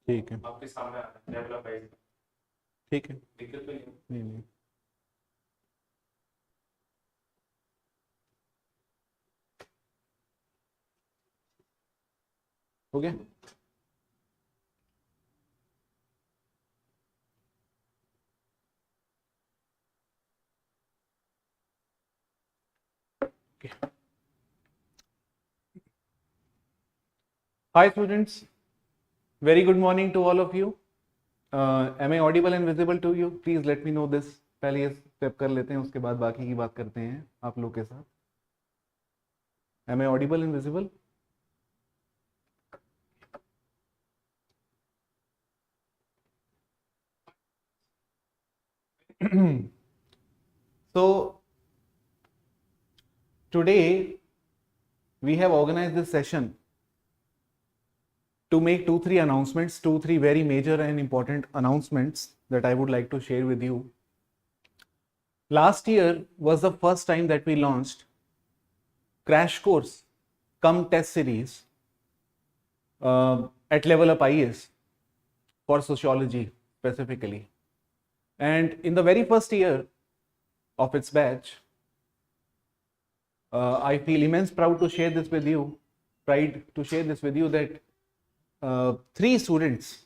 ठीक है, आपके सामने आता है डेवलप है। ठीक है, दिक्कत तो नहीं नहीं। हो गया? Hi students, very good morning to all of you. Am I audible and visible to you? Please let me know this. पहले ये स्टेप कर लेते हैं, उसके बाद बाकी की बात करते हैं आप लोग के साथ. Am I audible and visible? So today we have organized this session to make 2-3 announcements, 2-3 very major and important announcements that I would like to share with you. Last year was the first time that we launched crash course come test series at Level Up IAS for sociology specifically. And in the very first year of its batch, I feel immense proud to share this with you, that 3 students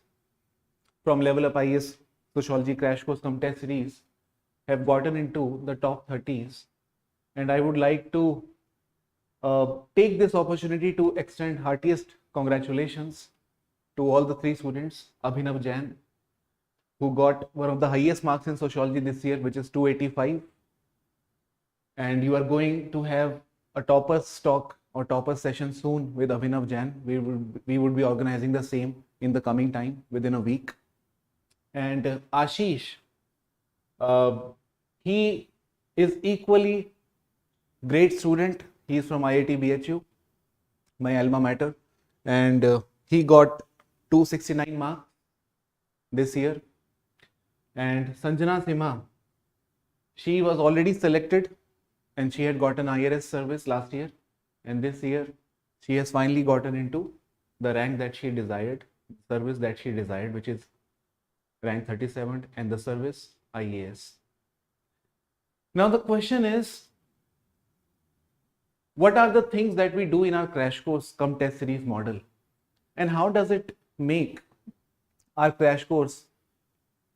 from Level Up IAS Sociology Crash Course Come Test Series have gotten into the top 30s, and I would like to take this opportunity to extend heartiest congratulations to all the 3 students. Abhinav Jain, who got one of the highest marks in sociology this year, which is 285, and you are going to have a toppers talk or toppers session soon with Abhinav Jain. We would be organizing the same in the coming time within a week. And Ashish, he is equally great student. He is from IIT BHU, my alma mater, and he got 269 marks this year. And Sanjana Simha, she was already selected and she had gotten IAS service last year, and this year she has finally gotten into the rank that she desired, service that she desired, which is rank 37, and the service IAS. Now the question is, what are the things that we do in our crash course come test series model, and how does it make our crash course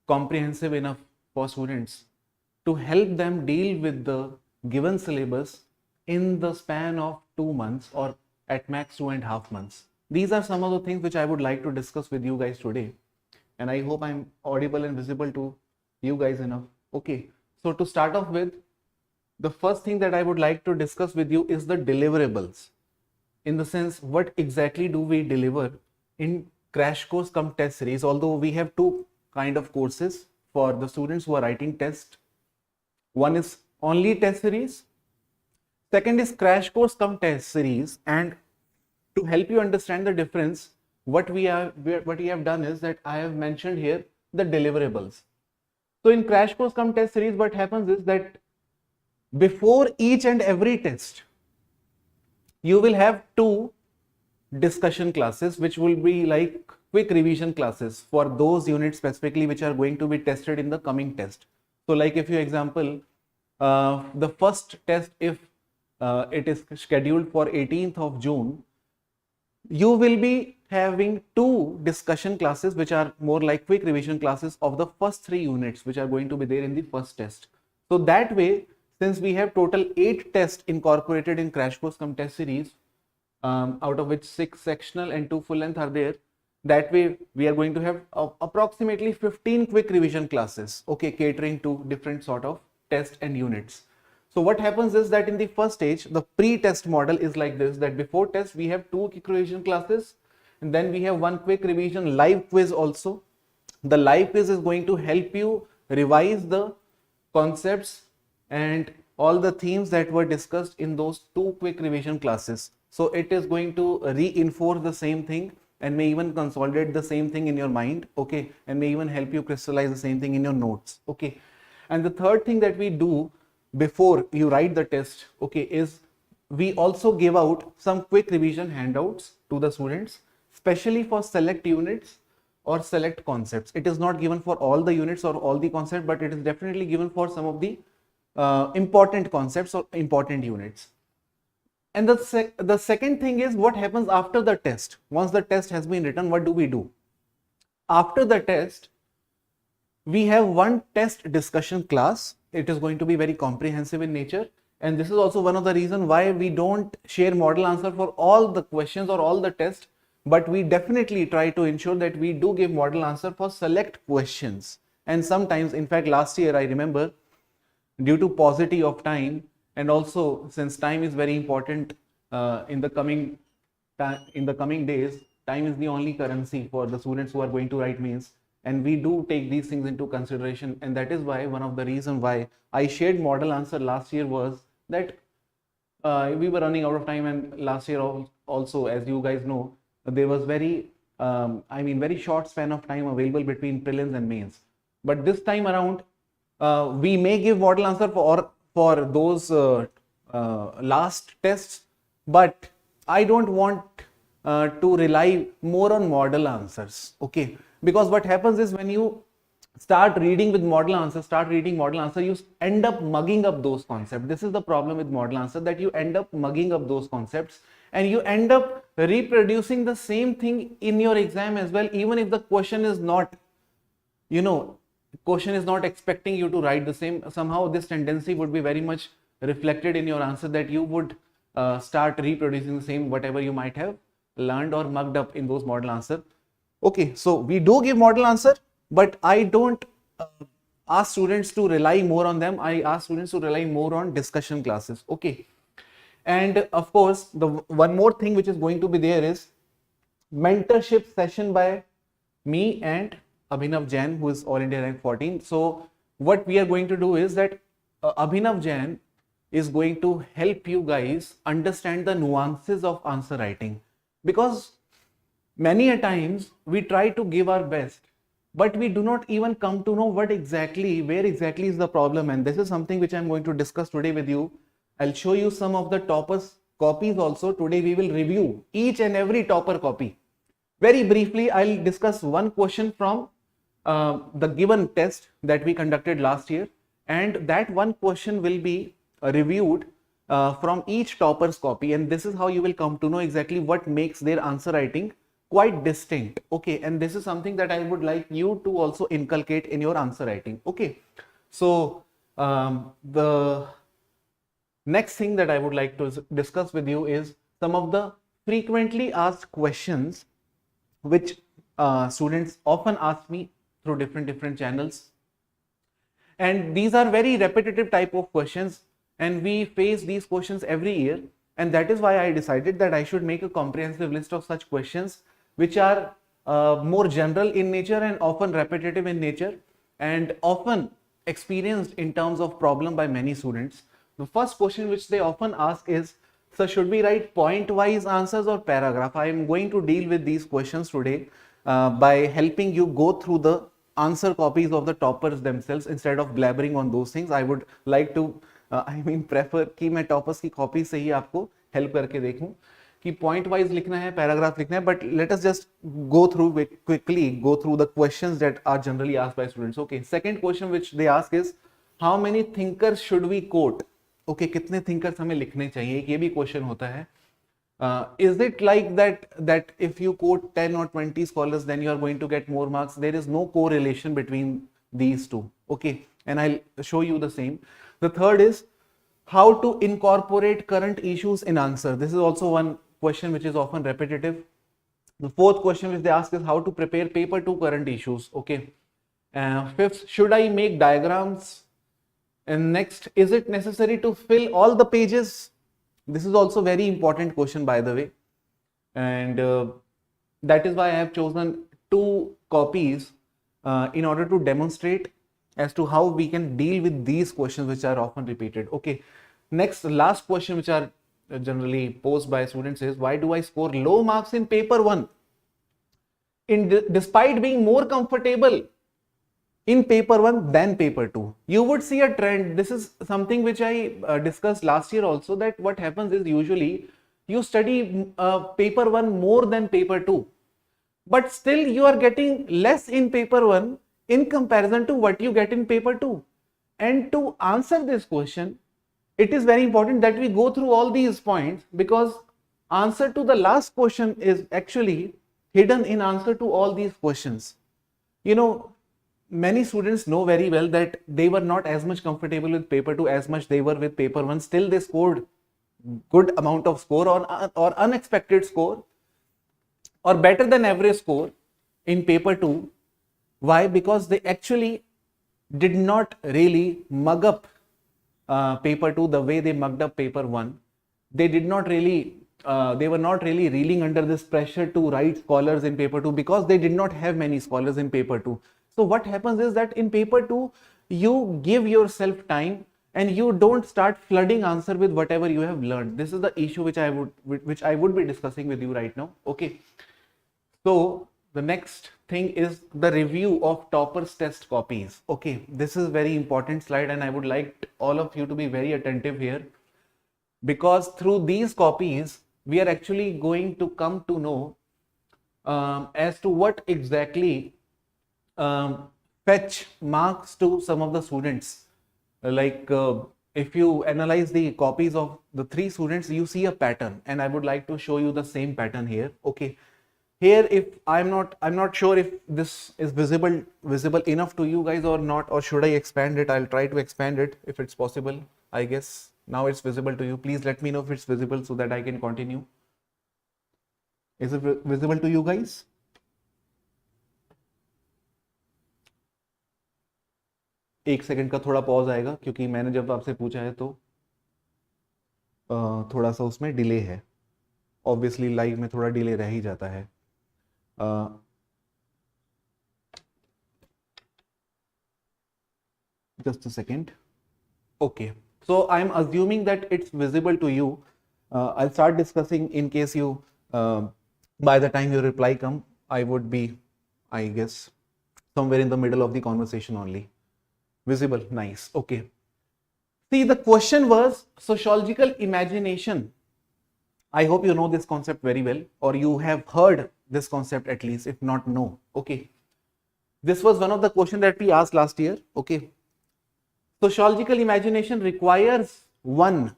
comprehensive enough for students to help them deal with the given syllabus in the span of 2 months or at max 2.5 months. These are some of the things which I would like to discuss with you guys today, and I hope I'm audible and visible to you guys enough. Okay, so to start off with, the first thing that I would like to discuss with you is the deliverables. In the sense, what exactly do we deliver in crash course come test series? Although we have 2 kind of courses for the students who are writing test. One is only test series, second is crash course come test series. And to help you understand the difference, what we have done is that I have mentioned here the deliverables. So in crash course come test series, what happens is that before each and every test, you will have 2 discussion classes, which will be like quick revision classes for those units specifically which are going to be tested in the coming test. So like if you example, the first test, if it is scheduled for 18th of June, you will be having 2 discussion classes which are more like quick revision classes of the first 3 units which are going to be there in the first test. So that way, since we have total 8 tests incorporated in crash course come test series, out of which 6 sectional and 2 full length are there, that way we are going to have approximately 15 quick revision classes, okay, catering to different sort of tests and units. So what happens is that in the first stage, the pre-test model is like this, that before test we have 2 quick revision classes, and then we have 1 quick revision live quiz also. The live quiz is going to help you revise the concepts and all the themes that were discussed in those 2 quick revision classes. So it is going to reinforce the same thing and may even consolidate the same thing in your mind, okay, and may even help you crystallize the same thing in your notes, okay. And the third thing that we do before you write the test, okay, is we also give out some quick revision handouts to the students, especially for select units or select concepts. It is not given for all the units or all the concepts, but it is definitely given for some of the important concepts or important units. And the second thing is what happens after the test. Once the test has been written, what do we do? After the test, we have one test discussion class. It is going to be very comprehensive in nature. And this is also one of the reasons why we don't share model answer for all the questions or all the tests, but we definitely try to ensure that we do give model answer for select questions. And sometimes, in fact, last year I remember, due to paucity of time, and also since time is very important in the coming days, time is the only currency for the students who are going to write mains, and we do take these things into consideration. And that is why one of the reasons why I shared model answer last year was that we were running out of time, and last year also, as you guys know, there was very very short span of time available between prelims and mains. But this time around, we may give model answer for those last tests, but I don't want to rely more on model answers, okay? Because what happens is when you start reading model answer, you end up mugging up those concepts. This is the problem with model answer, that you end up mugging up those concepts and you end up reproducing the same thing in your exam as well, even if the question is not, question is not expecting you to write the same. Somehow this tendency would be very much reflected in your answer, that you would start reproducing the same whatever you might have learned or mugged up in those model answer. Okay, so we do give model answer, but I don't ask students to rely more on them. I ask students to rely more on discussion classes. Okay, and of course the one more thing which is going to be there is mentorship session by me and Abhinav Jain, who is All India rank 14. So what we are going to do is that Abhinav Jain is going to help you guys understand the nuances of answer writing, because many a times we try to give our best, but we do not even come to know where exactly is the problem. And this is something which I'm going to discuss today with you. I'll show you some of the toppers copies also. Today we will review each and every topper copy. Very briefly, I'll discuss one question from the given test that we conducted last year, and that one question will be reviewed from each topper's copy, and this is how you will come to know exactly what makes their answer writing quite distinct. Okay, and this is something that I would like you to also inculcate in your answer writing. Okay, so the next thing that I would like to discuss with you is some of the frequently asked questions which students often ask me through different channels, and these are very repetitive type of questions, and we face these questions every year. And that is why I decided that I should make a comprehensive list of such questions which are more general in nature and often repetitive in nature and often experienced in terms of problem by many students. The first question which they often ask is, sir, should we write point-wise answers or paragraph? I am going to deal with these questions today by helping you go through the answer copies of the toppers themselves. Instead of blabbering on those things, I would like to prefer कि मैं toppers की copy से ही आपको help करके देखूं कि point wise लिखना है, paragraph लिखना है. But let us just go through the questions that are generally asked by students. Okay, second question which they ask is, how many thinkers should we quote? Okay, कितने thinkers हमें लिखने चाहिए, ये भी question होता है. Is it like that if you quote 10 or 20 scholars then you are going to get more marks? There is no correlation between these two. Okay, and I'll show you the same. The third is how to incorporate current issues in answer. This is also one question which is often repetitive. The fourth question which they ask is how to prepare paper to current issues. Okay. Fifth, should I make diagrams? And next, is it necessary to fill all the pages? This is also very important question, by the way. And that is why I have chosen two copies in order to demonstrate as to how we can deal with these questions which are often repeated. Okay. Next, last question which are generally posed by students is, why do I score low marks in paper 1? Despite being more comfortable in paper 1 than paper 2. You would see a trend. This is something which I discussed last year also, that what happens is usually you study paper 1 more than paper 2. but still you are getting less in paper 1 in comparison to what you get in paper 2. And to answer this question, it is very important that we go through all these points, because answer to the last question is actually hidden in answer to all these questions. You know, many students know very well that they were not as much comfortable with paper 2 as much they were with paper 1. Still they scored good amount of score, or unexpected score, or better than average score in paper 2. Why? Because they actually did not really mug up paper 2 the way they mugged up paper 1. They did not really they were not really reeling under this pressure to write scholars in paper 2, because they did not have many scholars in paper 2. So what happens is that in paper 2 you give yourself time and you don't start flooding answer with whatever you have learned. This is the issue which I would be discussing with you right now. Okay, so the next thing is the review of toppers test copies. Okay, this is very important slide and I would like all of you to be very attentive here, because through these copies we are actually going to come to know as to what exactly fetch marks to some of the students. Like if you analyze the copies of the 3 students, you see a pattern, and I would like to show you the same pattern here. Okay, here, if I'm not sure if this is visible enough to you guys or not, or should I expand it? I'll try to expand it if it's possible. I guess now it's visible to you. Please let me know if it's visible so that I can continue. Is it visible to you guys? एक second का थोड़ा pause आएगा, क्योंकि मैंने जब आपसे पूछा है तो थोड़ा सा उसमें डिले है. ऑब्वियसली लाइव में थोड़ा डिले रह ही जाता है. Just a second. Okay, so I'm assuming that it's visible to you. I'll start discussing in case you by the time your reply come, I would be, I guess, somewhere in the middle of the conversation only. Visible? Nice. Okay, see, the question was sociological imagination. I hope you know this concept very well, or you have heard this concept at least, if not know. Okay, this was one of the questions that we asked last year. Okay, sociological imagination requires one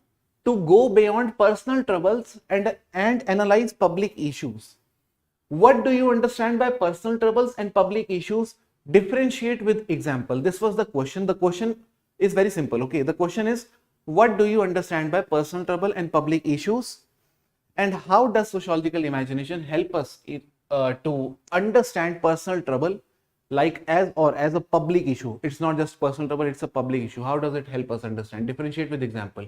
to go beyond personal troubles and analyze public issues. What do you understand by personal troubles and public issues? Differentiate with example. This was the question. The question is very simple. Okay, the question is, what do you understand by personal trouble and public issues? And how does sociological imagination help us to understand personal trouble like as a public issue? It's not just personal trouble, it's a public issue. How does it help us understand? Differentiate with example.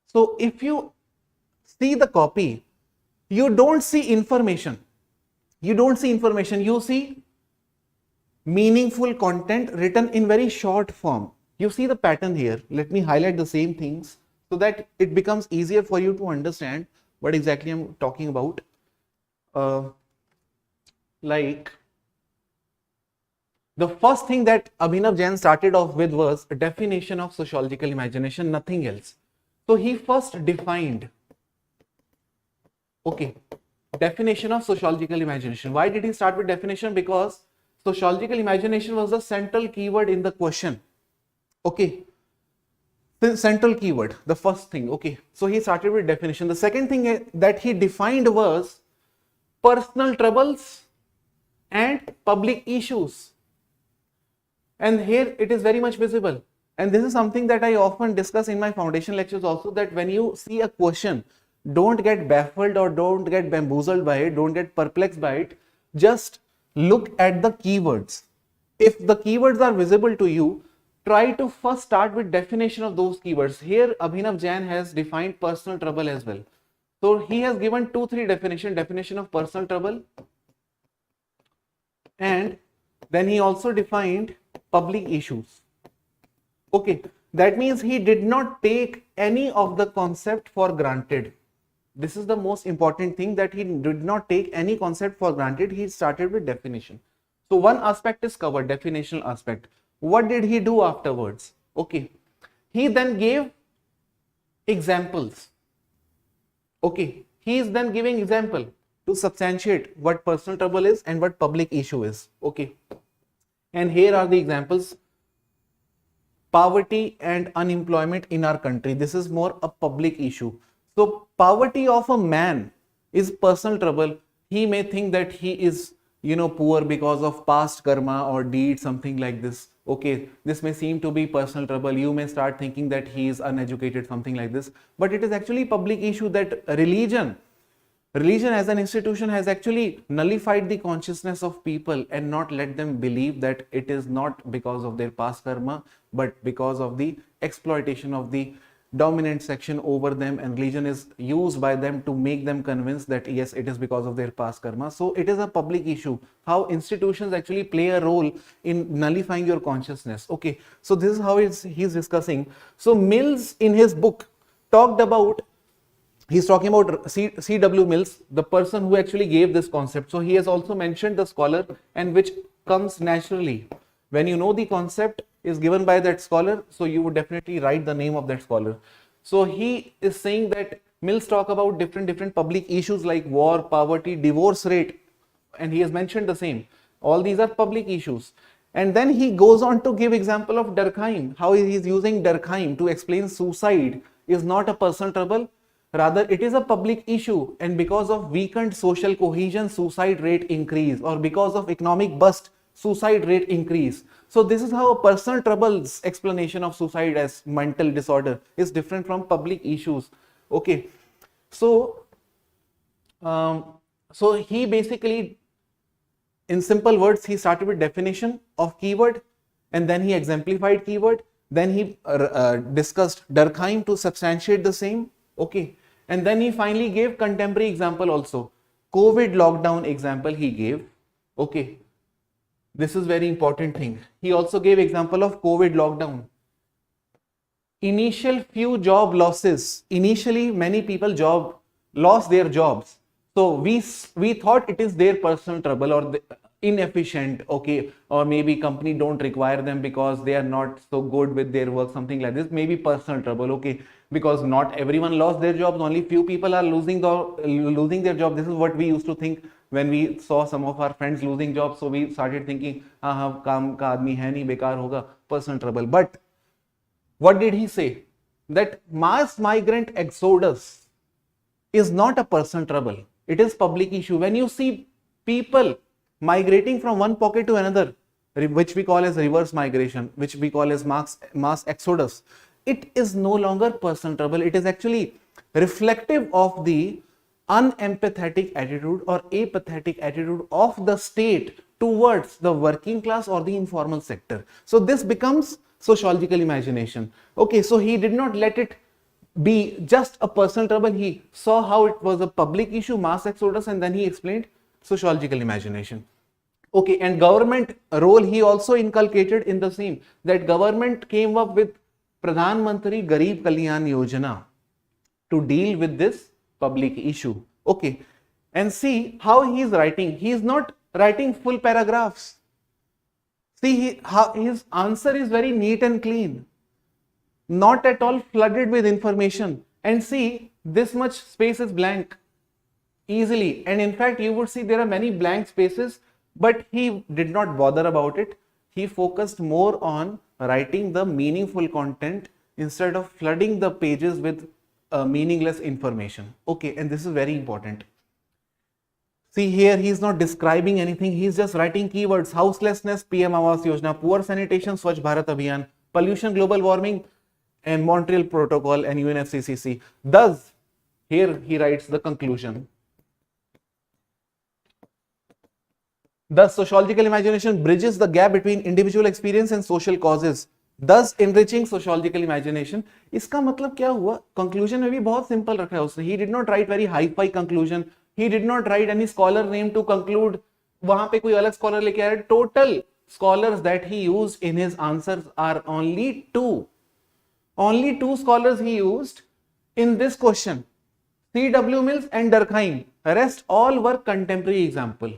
So if you see the copy, you don't see information. You see meaningful content written in very short form. You see the pattern here. Let me highlight the same things so that it becomes easier for you to understand what exactly I'm talking about. Like the first thing that Abhinav Jain started off with was a definition of sociological imagination, nothing else. So he first defined, okay, definition of sociological imagination. Why did he start with definition? Because sociological imagination was the central keyword in the question. Okay, the central keyword, the first thing. Okay, so he started with definition. The second thing that he defined was personal troubles and public issues. And here it is very much visible. And this is something that I often discuss in my foundation lectures also, that when you see a question, don't get baffled or don't get bamboozled by it, don't get perplexed by it. Just look at the keywords. If the keywords are visible to you, try to first start with definition of those keywords. Here Abhinav Jain has defined personal trouble as well. So he has given 2-3 definition of personal trouble, and then he also defined public issues. Okay, that means he did not take any of the concept for granted. This is the most important thing, that he did not take any concept for granted. He started with definition. So one aspect is covered, definitional aspect. What did he do afterwards? Okay, he then gave examples. Okay, he is then giving example to substantiate what personal trouble is and what public issue is. Okay, and here are the examples. Poverty and unemployment in our country, this is more a public issue. So poverty of a man is personal trouble. He may think that he is, poor because of past karma or deed, something like this. Okay, this may seem to be personal trouble. You may start thinking that he is uneducated, something like this, but it is actually public issue that religion as an institution has actually nullified the consciousness of people and not let them believe that it is not because of their past karma, but because of the exploitation of the dominant section over them, and religion is used by them to make them convinced that yes, it is because of their past karma. So it is a public issue how institutions actually play a role in nullifying your consciousness. Okay, so this is how he's discussing. So Mills in his book talked about, he's talking about C.W. Mills, the person who actually gave this concept. So he has also mentioned the scholar, and which comes naturally. When you know the concept is given by that scholar, so you would definitely write the name of that scholar. So he is saying that Mills talk about different public issues like war, poverty, divorce rate, and he has mentioned the same. All these are public issues. And then he goes on to give example of Durkheim, how he is using Durkheim to explain suicide is not a personal trouble, rather it is a public issue, and because of weakened social cohesion suicide rate increase, or because of economic bust suicide rate increase. So this is how a personal troubles explanation of suicide as mental disorder is different from public issues. Okay, so so he basically, in simple words, he started with definition of keyword, and then he exemplified keyword, then he discussed Durkheim to substantiate the same. Okay, and then he finally gave contemporary example also. COVID lockdown example he gave. Okay, this is very important thing. He also gave example of COVID lockdown. Initial few job losses. Initially, many people lost their jobs. So we thought it is their personal trouble or inefficient, okay, or maybe company don't require them because they are not so good with their work, something like this. Maybe personal trouble, okay, because not everyone lost their jobs. Only few people are losing their job. This is what we used to think when we saw some of our friends losing jobs. So we started thinking, काम का आदमी है नहीं, बेकार होगा, personal trouble. But what did he say? That mass migrant exodus is not a personal trouble. It is public issue. When you see people migrating from one pocket to another, which we call as reverse migration, which we call as mass exodus, it is no longer personal trouble. It is actually reflective of the unempathetic attitude or apathetic attitude of the state towards the working class or the informal sector. So this becomes sociological imagination. Okay, so he did not let it be just a personal trouble. He saw how it was a public issue, mass exodus, and then he explained sociological imagination. Okay, and government role he also inculcated in the same, that government came up with Pradhan Mantri Garib Kalyan Yojana to deal with this public issue. Okay, and see how he is writing. He is not writing full paragraphs. See, his answer is very neat and clean, not at all flooded with information. And see, this much space is blank easily. And in fact, you would see there are many blank spaces, but he did not bother about it. He focused more on writing the meaningful content instead of flooding the pages with meaningless information. Okay, and this is very important. See here, he is not describing anything. He is just writing keywords: houselessness, PM Awas Yojana, poor sanitation, Swachh Bharat Abhiyan, pollution, global warming, and Montreal Protocol and UNFCCC. Thus, here he writes the conclusion. Thus, sociological imagination bridges the gap between individual experience and social causes, thus enriching sociological imagination. इसका मतलब क्या हुआ? Conclusion में भी बहुत simple रखा है उसने. He did not write very high-fi conclusion. He did not write any scholar name to conclude. वहां पे कोई अलग scholar लेके आया. Total scholars that he used in his answers are only two. Only two scholars he used in this question: C.W. Mills and Durkheim. Rest all were contemporary example.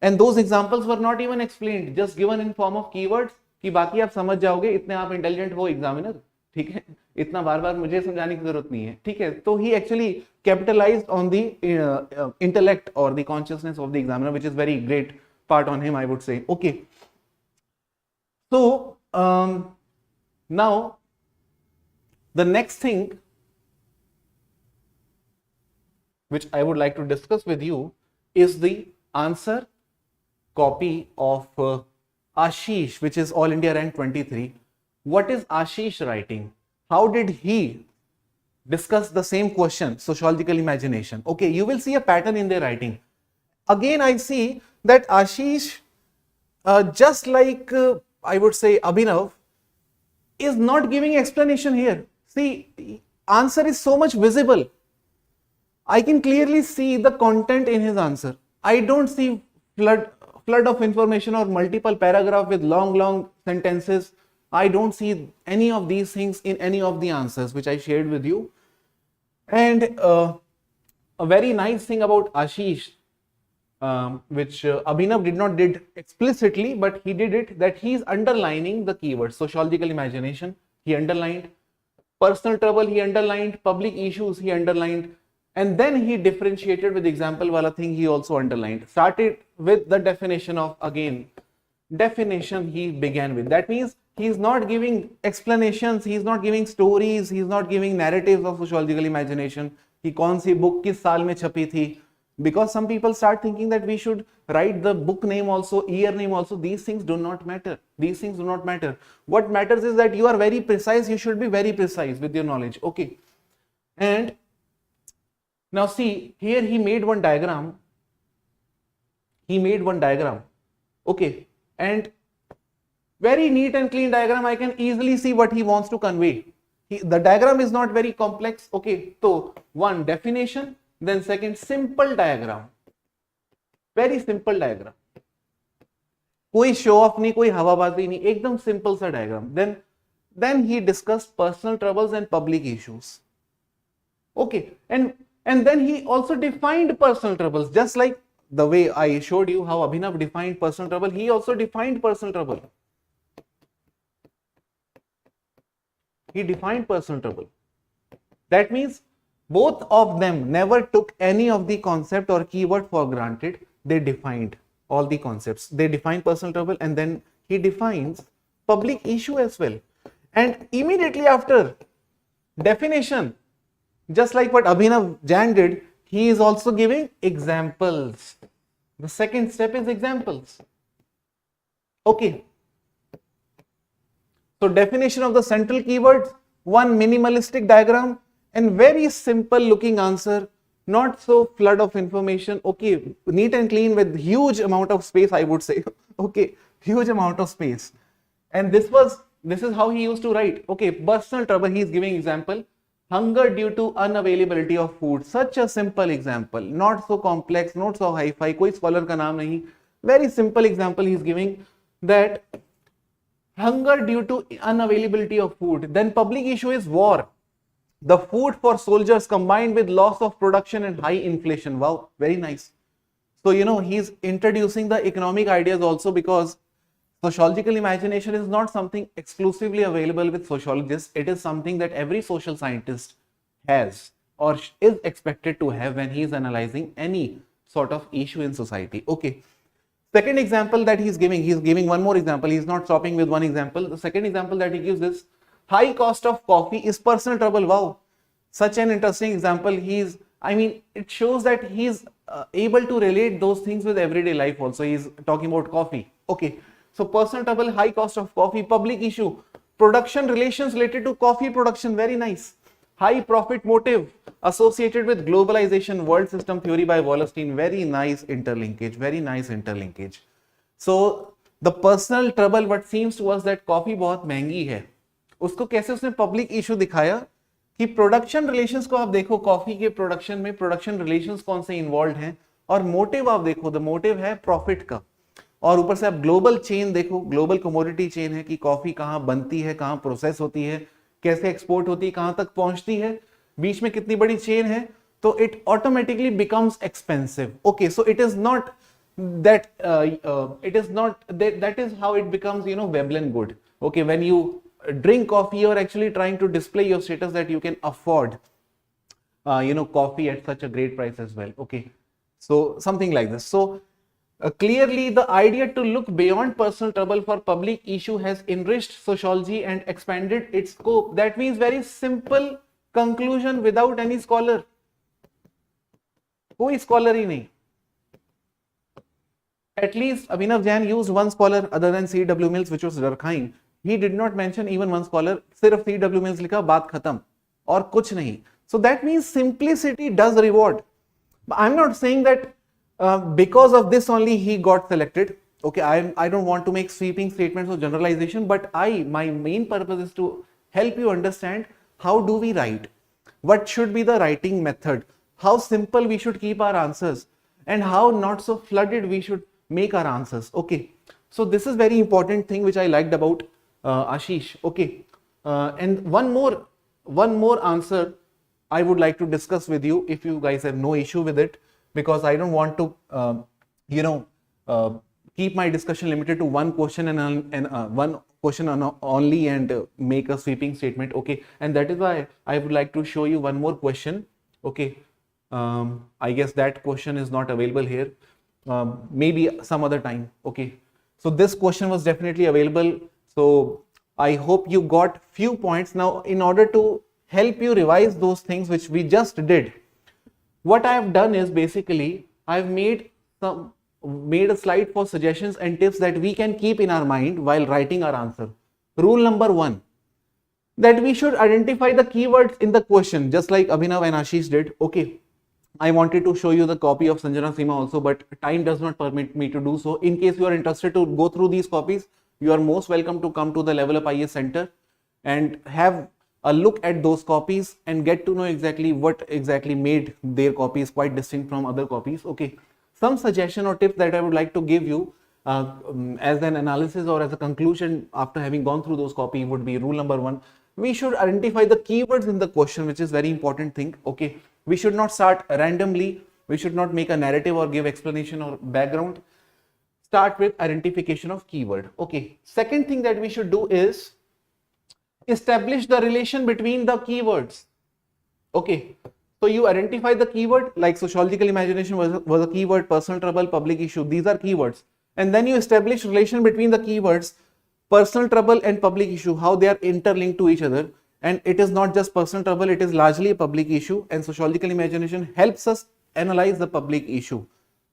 And those examples were not even explained, just given in form of keywords कि बाकी आप समझ जाओगे, इतने आप intelligent हो examiner, ठीक है, इतना बार बार मुझे समझाने की जरूरत नहीं है, ठीक है. तो ही actually capitalized on the intellect or the consciousness of the examiner, which is very great part on him, I would say. Okay, so now the next thing which I would like to discuss with you is the answer copy of Ashish, which is All India rank 23. What is Ashish writing? How did he discuss the same question, sociological imagination? Okay, you will see a pattern in their writing. Again, I see that Ashish, just like I would say Abhinav, is not giving explanation here. See, answer is so much visible. I can clearly see the content in his answer. I don't see flood of information or multiple paragraph with long sentences. I don't see any of these things in any of the answers which I shared with you. And a very nice thing about Ashish, which Abhinav did not did explicitly, but he did it, that he is underlining the keywords. Sociological imagination, he underlined. Personal trouble, he underlined. Public issues, he underlined. And then he differentiated with example wala thing, he also underlined. Started with the definition of, again, definition he began with. That means he is not giving explanations, he is not giving stories, he is not giving narratives of sociological imagination. कि कौन सी book किस साल में छपी थी. Because some people start thinking that we should write the book name also, year name also. These things do not matter. These things do not matter. What matters is that you are very precise. You should be very precise with your knowledge. Okay. And now see, here he made one diagram. He made one diagram. Okay. And very neat and clean diagram. I can easily see what he wants to convey. The diagram is not very complex. Okay. So one, definition. Then second, simple diagram. Very simple diagram. कोई show off नहीं, कोई हवाबाजी नहीं, एकदम simple सा diagram. Then he discussed personal troubles and public issues. Okay, and then he also defined personal troubles, just like the way I showed you how Abhinav defined personal trouble. He also defined personal trouble. He defined personal trouble. That means both of them never took any of the concept or keyword for granted. They defined all the concepts. They defined personal trouble, and then he defines public issue as well. And immediately after definition, just like what Abhinav Jain did, he is also giving examples. The second step is examples. Okay. So definition of the central keywords, one minimalistic diagram, and very simple looking answer, not so flood of information. Okay, neat and clean with huge amount of space, I would say. Okay, huge amount of space. And this is how he used to write. Okay, personal trouble, he is giving example. Hunger due to unavailability of food. Such a simple example, not so complex, not so hi-fi, koi scholar ka naam nahi. Very simple example he is giving, that hunger due to unavailability of food. Then public issue is war. The food for soldiers combined with loss of production and high inflation. Wow, very nice. So, he's introducing the economic ideas also, because sociological imagination is not something exclusively available with sociologists. It is something that every social scientist has or is expected to have when he is analyzing any sort of issue in society. Okay. Second example that he's giving one more example. He's not stopping with one example. The second example that he gives is high cost of coffee is personal trouble. Wow, such an interesting example. It shows that he's able to relate those things with everyday life also. He's talking about coffee. Okay, so personal trouble, high cost of coffee, public issue, production relations related to coffee production. Very nice. High profit motive associated with globalization, world system theory by Wallerstein. Very nice interlinkage. Very nice interlinkage. So the personal trouble, what seems to us that coffee बहुत महंगी है, उसको कैसे उसने public issue दिखाया कि production relations को आप देखो, कॉफी के प्रोडक्शन में प्रोडक्शन रिलेशंस कौन से इन्वॉल्व हैं, और मोटिव आप देखो, द मोटिव है प्रॉफिट का, और ऊपर से आप ग्लोबल चेन देखो, ग्लोबल कमोडिटी चेन है कि कॉफी कहाँ बनती है, कहाँ प्रोसेस होती है, कैसे एक्सपोर्ट होती है, कहाँ तक पहुंचती है, बीच में कितनी बड़ी चेन है, तो it automatically becomes expensive. Okay, so it is not that is how it becomes Veblen good. Okay, when you drink coffee, you're actually trying to display your status that you can afford coffee at such a great price as well. Okay, so something like this. So clearly the idea to look beyond personal trouble for public issue has enriched sociology and expanded its scope. That means very simple conclusion without any scholar. कोई scholar ही नहीं. At least Abhinav Jain used one scholar other than C.W. Mills, which was Durkheim. He did not mention even one scholar. सिर्फ C.W. Mills लिखा, बात खत्म और कुछ नहीं. So that means simplicity does reward. I'm not saying that because of this only he got selected. Okay, I don't want to make sweeping statements or generalization, but my main purpose is to help you understand how do we write, what should be the writing method, how simple we should keep our answers, and how not so flooded we should make our answers. Okay, so this is very important thing which I liked about Ashish. Okay, and one more answer I would like to discuss with you, if you guys have no issue with it, because I don't want to keep my discussion limited to one question and one question only and make a sweeping statement. Okay, and that is why I would like to show you one more question. Okay, I guess that question is not available here. Maybe some other time. Okay, so this question was definitely available, so I hope you got few points. Now in order to help you revise those things which we just did, what I have done is basically I've made a slide for suggestions and tips that we can keep in our mind while writing our answer. Rule number 1, that we should identify the keywords in the question, just like Abhinav and Ashish did. Okay, I wanted to show you the copy of Sanjana Simha also, but time does not permit me to do so. In case you are interested to go through these copies, you are most welcome to come to the Level Up IAS Center and have a look at those copies and get to know exactly what exactly made their copies quite distinct from other copies. Okay, some suggestion or tips that I would like to give you as an analysis or as a conclusion after having gone through those copies would be: rule number 1, we should identify the keywords in the question, which is very important thing. Okay, we should not start randomly, we should not make a narrative or give explanation or background. Start with identification of keyword. Okay, second thing that we should do is establish the relation between the keywords. Okay, so you identify the keyword, like sociological imagination was a keyword, personal trouble, public issue, these are keywords, and then you establish relation between the keywords personal trouble and public issue, how they are interlinked to each other. And it is not just personal trouble, it is largely a public issue, and sociological imagination helps us analyze the public issue.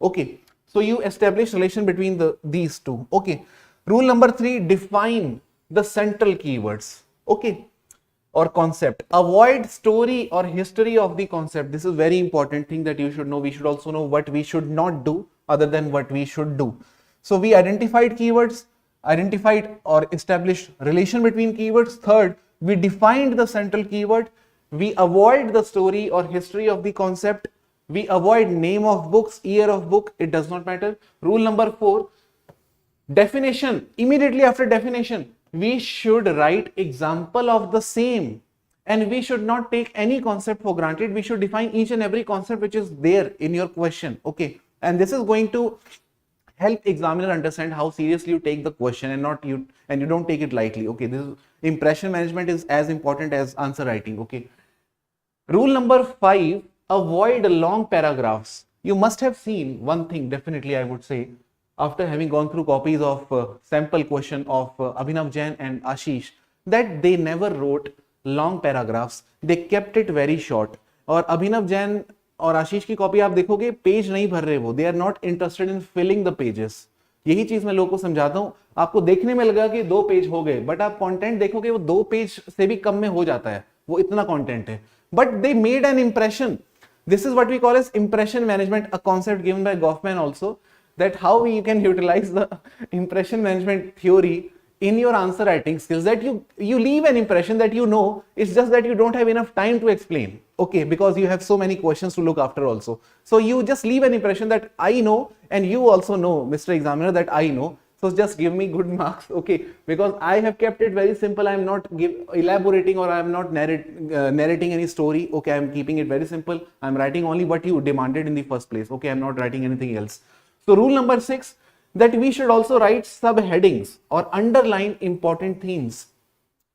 Okay, so you establish relation between these two. Okay, rule number 3, define the central keywords. Okay, or concept. Avoid story or history of the concept. This is very important thing that you should know. We should also know what we should not do other than what we should do. So we identified keywords, identified or established relation between keywords. Third, we defined the central keyword. We avoid the story or history of the concept. We avoid name of books, year of book, it does not matter. Rule number 4, definition. Immediately after definition, we should write example of the same, and we should not take any concept for granted. We should define each and every concept which is there in your question. Okay, and this is going to help examiner understand how seriously you take the question and you don't take it lightly. Okay, this is, impression management is as important as answer writing. Okay, rule number 5, avoid long paragraphs. You must have seen one thing, definitely I would say, after having gone through copies of sample question of Abhinav Jain and Ashish, that they never wrote long paragraphs, they kept it very short. और Abhinav Jain और आशीष की copy आप देखोगे page नहीं भर रहे वो, they are not interested in filling the pages. यही चीज मैं लोगों को समझाता हूँ. आपको देखने में लगा कि 2 पेज हो गए, बट आप कंटेंट देखोगे वो 2 पेज से भी कम में हो जाता है, वो इतना कंटेंट है. But they made an impression. This is what we call as impression management, a concept given by Goffman also, that how you can utilize the impression management theory in your answer writing skills, that you leave an impression that you know, it's just that you don't have enough time to explain. Okay, because you have so many questions to look after also. So you just leave an impression that I know, and you also know, Mr. Examiner, that I know. So just give me good marks. Okay, because I have kept it very simple. I am not elaborating or I am not narrating any story. Okay, I am keeping it very simple. I am writing only what you demanded in the first place. Okay, I am not writing anything else. So rule number 6, that we should also write subheadings or underline important themes.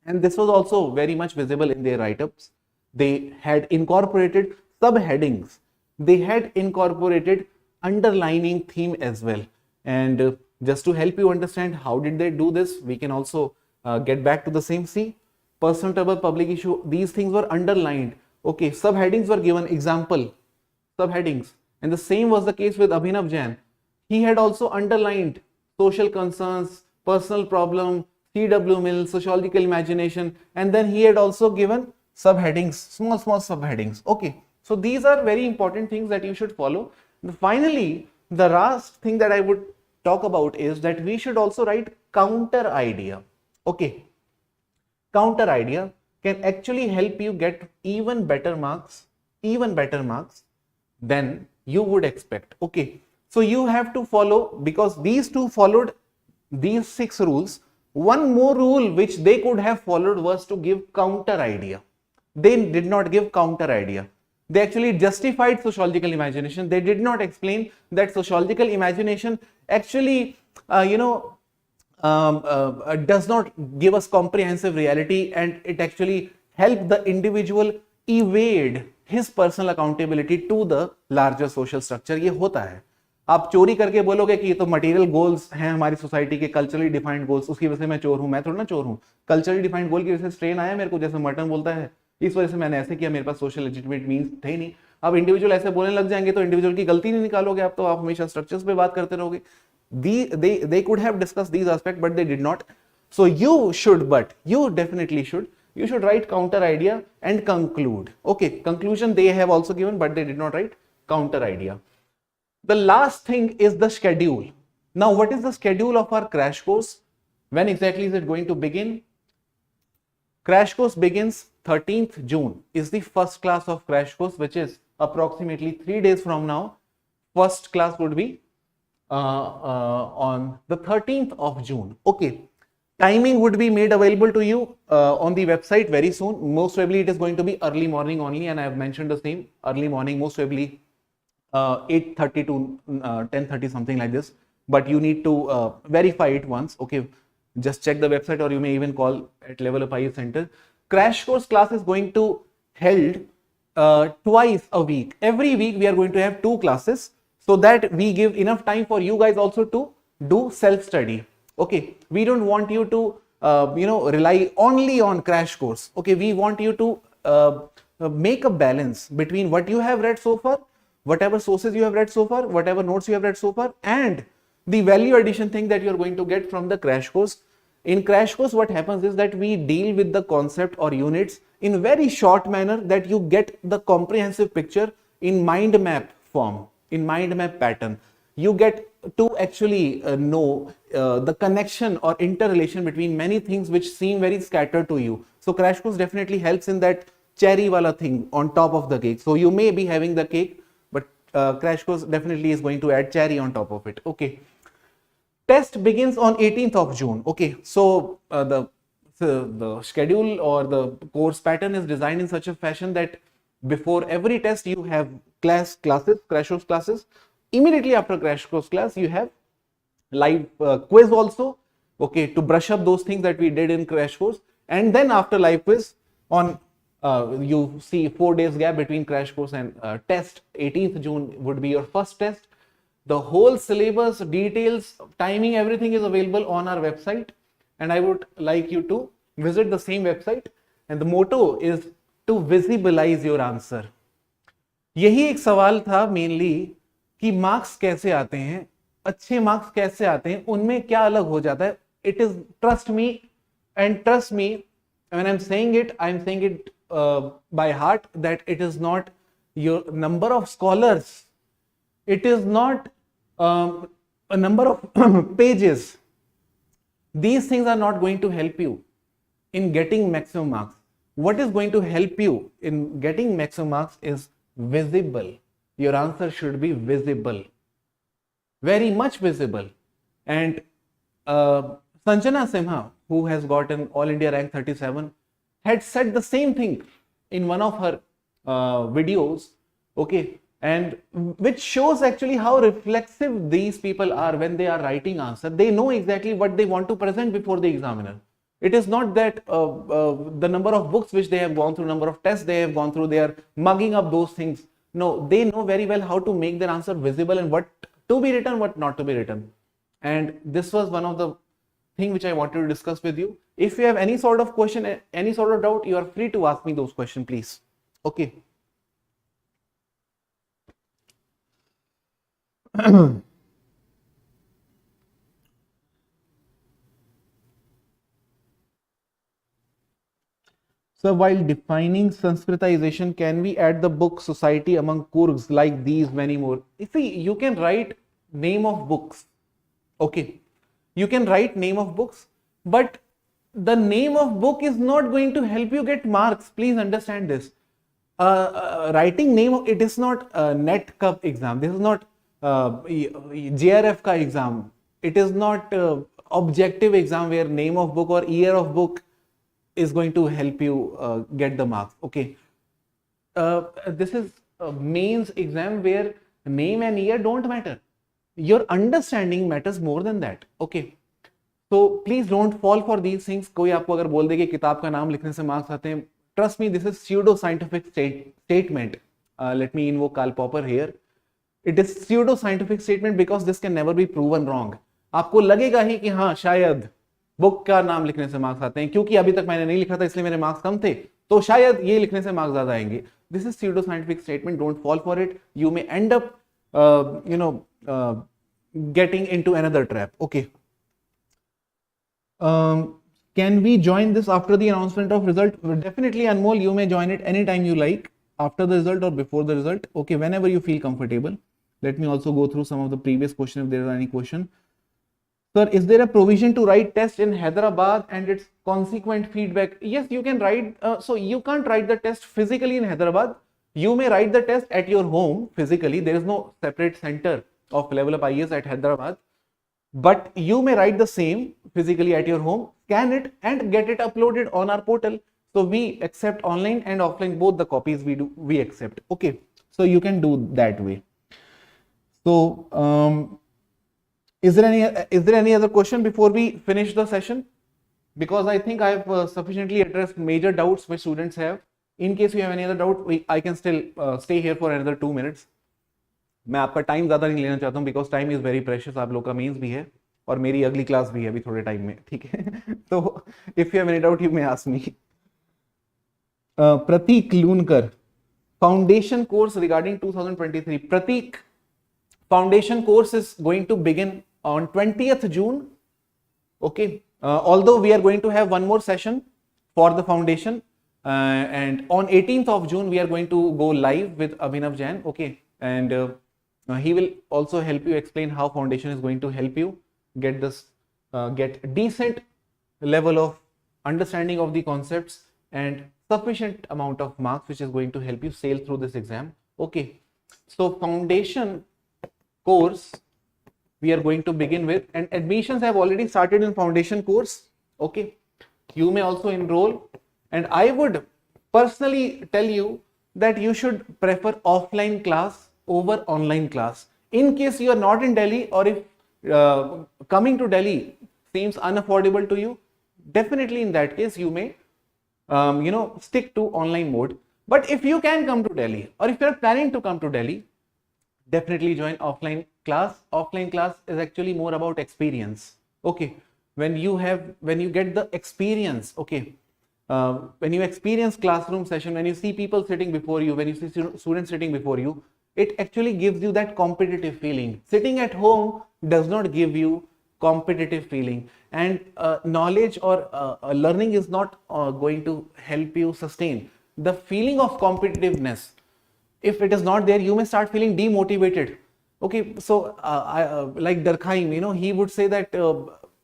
And this was also very much visible in their write-ups. They had incorporated subheadings. They had incorporated underlining theme as well. And just to help you understand how did they do this, we can also get back to the same. See, personal trouble, public issue, these things were underlined. Okay, subheadings were given, example, subheadings. And the same was the case with Abhinav Jain. He had also underlined social concerns, personal problem, C.W. Mill, sociological imagination, and then he had also given subheadings, small subheadings. Okay, so these are very important things that you should follow. Finally, the last thing that I would talk about is that we should also write counter idea. Okay, counter idea can actually help you get even better marks than you would expect. Okay, so you have to follow, because these two followed these 6 rules. One more rule which they could have followed was to give counter idea. They did not give counter idea. They actually justified sociological imagination. They did not explain that sociological imagination actually, does not give us comprehensive reality, and it actually helped the individual evade his personal accountability to the larger social structure. ये होता है, आप चोरी करके बोलोगे कि ये तो मटेरियल गोल्स हैं हमारी सोसाइटी के, कल्चरली डिफाइंड गोल्स, उसकी वजह से मैं चोर हूं. मैं थोड़ा ना चोर हूं, कल्चरली डिफाइंड गोल की वजह से स्ट्रेन आया मेरे को, जैसे मर्टन बोलता है, इस वजह से मैंने ऐसे किया, मेरे पास सोशल लेजिटिमेट मींस थे नहीं. अब इंडिविजुअल ऐसे बोलने लग जाएंगे तो इंडिविजुअल की गलती नहीं निकालोगे आप, तो आप हमेशा स्ट्रक्चर्स पे बात करते रहोगे. They could have discussed these aspects, but they did not. So you should, but you definitely should. You should write counter idea and conclude. Okay, conclusion they have also given, but they did not write counter idea. The last thing is the schedule. Now, what is the schedule of our crash course? When exactly is it going to begin? Crash course begins 13th June is the first class of crash course, which is approximately 3 days from now. First class would be on the 13th of June. Okay, timing would be made available to you on the website very soon. Most probably it is going to be early morning only, and I have mentioned the same, early morning, most probably 8:30 to 10:30, something like this, but you need to verify it once. Okay, just check the website, or you may even call at Level Up IAS Center. Crash course class is going to held twice a week. Every week we are going to have 2 classes, so that we give enough time for you guys also to do self-study. Okay, we don't want you to rely only on crash course. Okay, we want you to make a balance between what you have read so far, whatever sources you have read so far, whatever notes you have read so far, and the value addition thing that you are going to get from the crash course. In crash course, what happens is that we deal with the concept or units in very short manner, that you get the comprehensive picture in mind map form, in mind map pattern. You get to actually know the connection or interrelation between many things which seem very scattered to you. So crash course definitely helps in that cherry wala thing on top of the cake. So you may be having the cake, but crash course definitely is going to add cherry on top of it. Okay, test begins on 18th of June. Okay, so the schedule or the course pattern is designed in such a fashion that before every test you have crash course classes. Immediately after crash course class you have live quiz also, okay, to brush up those things that we did in crash course. And then after live quiz on you see 4 days gap between crash course and test. 18th June would be your first test. The whole syllabus, details, timing, everything is available on our website, and I would like you to visit the same website. And the motto is to visualize your answer. यही एक सवाल था mainly कि marks कैसे आते हैं, अच्छे marks कैसे आते हैं, उनमें क्या अलग हो जाता है. It is trust me when I am saying it by heart, that it is not your number of scholars, it is not a number of pages. These things are not going to help you in getting maximum marks. What is going to help you in getting maximum marks is visible. Your answer should be visible, very much visible. And Sanjana Simha, who has gotten All India rank 37, had said the same thing in one of her videos, okay, and which shows actually how reflexive these people are when they are writing answer. They know exactly what they want to present before the examiner. It is not that the number of books which they have gone through, number of tests they have gone through, they are mugging up those things. No, they know very well how to make their answer visible and what to be written, what not to be written. And this was one of the thing which I wanted to discuss with you. If you have any sort of question, any sort of doubt, you are free to ask me those questions, please. Okay. So while defining Sanskritization, can we add the book society among kurgs like these many more? You see, you can write name of books. Okay. You can write name of books, but the name of book is not going to help you get marks. Please understand this. Writing name of it is not net cup exam. This is not JRF ka exam. It is not objective exam where name of book or year of book is going to help you get the marks. Okay. This is a mains exam where name and year don't matter. Your understanding matters more than that. Okay. So please don't fall for these things. कोई आपको अगर बोल दे कि किताब का नाम लिखने से मार्क्स आते हैं, trust me, this is pseudo scientific statement. Let me invoke Karl Popper here. It is pseudo scientific statement because this can never be proven wrong. आपको लगेगा ही कि हाँ शायद बुक का नाम लिखने से मार्क्स आते हैं, क्योंकि अभी तक मैंने नहीं लिखा था इसलिए मेरे मार्क्स कम थे, तो शायद ये लिखने से मार्क्स ज्यादा आएंगे. This is pseudo scientific statement. Don't fall for it. You may end up getting into another trap. Okay. Can we join this after the announcement of result? Definitely, Anmol, you may join it anytime you like, after the result or before the result. Okay, whenever you feel comfortable. Let me also go through some of the previous questions if there is any question. Sir, is there a provision to write test in Hyderabad and its consequent feedback? Yes, you can write. So you can't write the test physically in Hyderabad. You may write the test at your home physically. There is no separate center of Level Up IAS at Hyderabad. But you may write the same physically at your home, scan it and get it uploaded on our portal. So we accept online and offline, both the copies we accept. Okay. So you can do that way. So is there any other question before we finish the session? Because I think I have sufficiently addressed major doubts which students have. In case you have any other doubt, I can still stay here for another 2 minutes. मैं आपका time ज़्यादा नहीं लेना चाहता हूँ because time is very precious. आप लोग का मेंस भी है और मेरी अगली क्लास भी है अभी थोड़े टाइम में, ठीक है. तो if you have any doubt you may ask me. Prateek Lunkar, foundation course regarding 2023. Prateek, foundation course is going to begin on 20th June. Okay. Although we are going to have one more session for the foundation and on 18th of June we are going to go live with Abhinav Jain. Okay. And he will also help you explain how foundation is going to help you get this get decent level of understanding of the concepts and sufficient amount of marks which is going to help you sail through this exam. Okay. So foundation course we are going to begin with, and admissions have already started in foundation course. Okay. You may also enroll, and I would personally tell you that you should prefer offline class over online class. In case you are not in Delhi, or if coming to Delhi seems unaffordable to you, definitely in that case you may stick to online mode. But if you can come to Delhi, or if you are planning to come to Delhi, definitely join offline class. Offline class is actually more about experience. Okay. When you get the experience, okay, when you experience classroom session, when you see people sitting before you, when you see students sitting before you, it actually gives you that competitive feeling. Sitting at home does not give you competitive feeling, and knowledge or learning is not going to help you sustain the feeling of competitiveness. If it is not there, you may start feeling demotivated. Okay. So like Durkheim, he would say that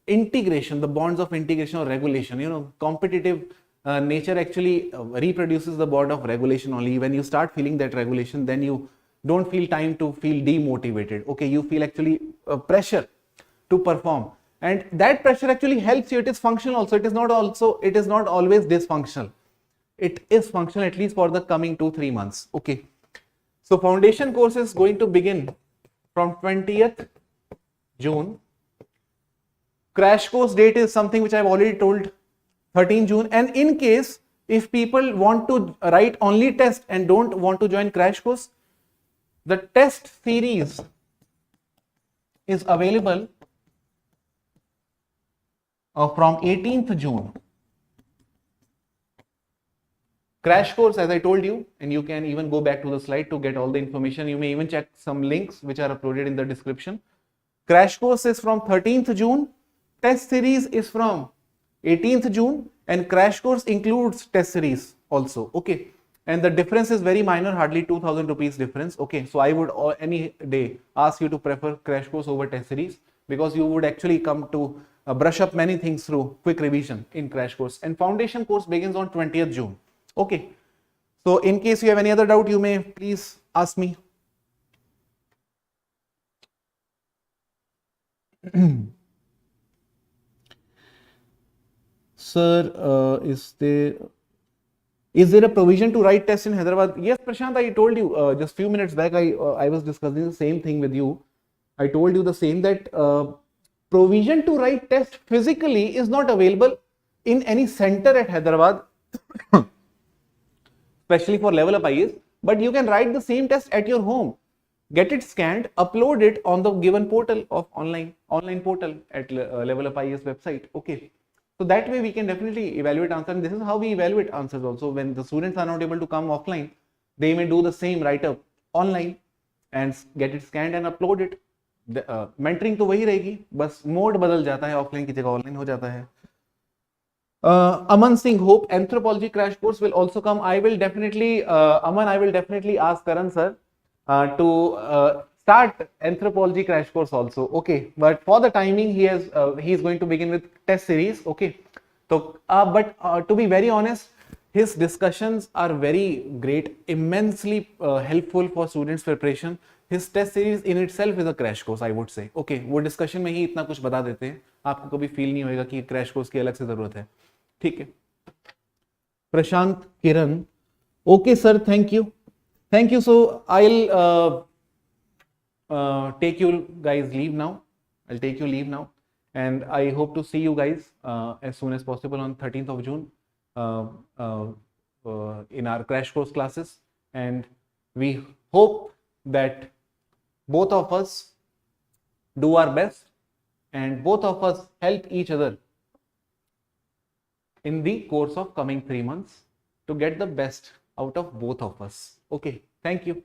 integration, the bonds of integration or regulation, competitive nature actually reproduces the bond of regulation only. When you start feeling that regulation, then you don't feel time to feel demotivated. Okay. You feel actually pressure to perform, and that pressure actually helps you. It is functional also. It is not always dysfunctional. It is functional, at least for the coming 2-3 months. Okay. So foundation course is going to begin from 20th June. Crash course date is something which I've already told. 13 June. And in case if people want to write only test and don't want to join crash course, the test series is available from 18th June. Crash course, as I told you, and you can even go back to the slide to get all the information. You may even check some links which are uploaded in the description. Crash course is from 13th June. Test series is from 18th June, and crash course includes test series also. Okay. And the difference is very minor, hardly 2000 rupees difference. Okay. So I would any day ask you to prefer crash course over test series, because you would actually come to brush up many things through quick revision in crash course. And foundation course begins on 20th June. Okay. So in case you have any other doubt, you may please ask me. Sir, is there a provision to write tests in Hyderabad? Yes, Prashant, I told you just few minutes back. I was discussing the same thing with you. I told you the same, that provision to write test physically is not available in any center at Hyderabad, especially for level up IAS. But you can write the same test at your home, get it scanned, upload it on the given portal of online portal at level up IAS website. Okay. So that way we can definitely evaluate answers. And this is how we evaluate answers also. When the students are not able to come offline, they may do the same write up online and get it scanned and upload it. Mentoring तो वही रहेगी, बस mode बदल जाता है, offline की जगह online हो जाता है. Aman Singh, hope anthropology crash course will also come. I will definitely, Aman, I will definitely ask Karan sir to start anthropology crash course also. Okay, but for the timing, he is going to begin with test series. Okay, so but to be very honest, his discussions are very great, immensely helpful for students preparation. His test series in itself is a crash course, I would say. Okay, वो discussion में ही इतना कुछ बता देते हैं, आपको कभी feel नहीं होएगा कि crash course की अलग से जरूरत है. ठीक है. प्रशांत किरण, okay sir, thank you. So I'll take you guys leave now. I'll take you leave now, and I hope to see you guys as soon as possible on 13th of June in our crash course classes. And we hope that both of us do our best and both of us help each other in the course of coming 3 months to get the best out of both of us. Okay, thank you.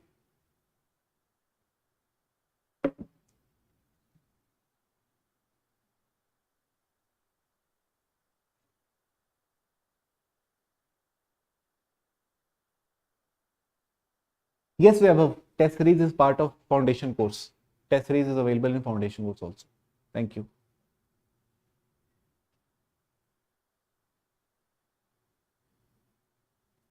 Yes, we have a test series is part of foundation course. Test series is available in foundation course also. Thank you.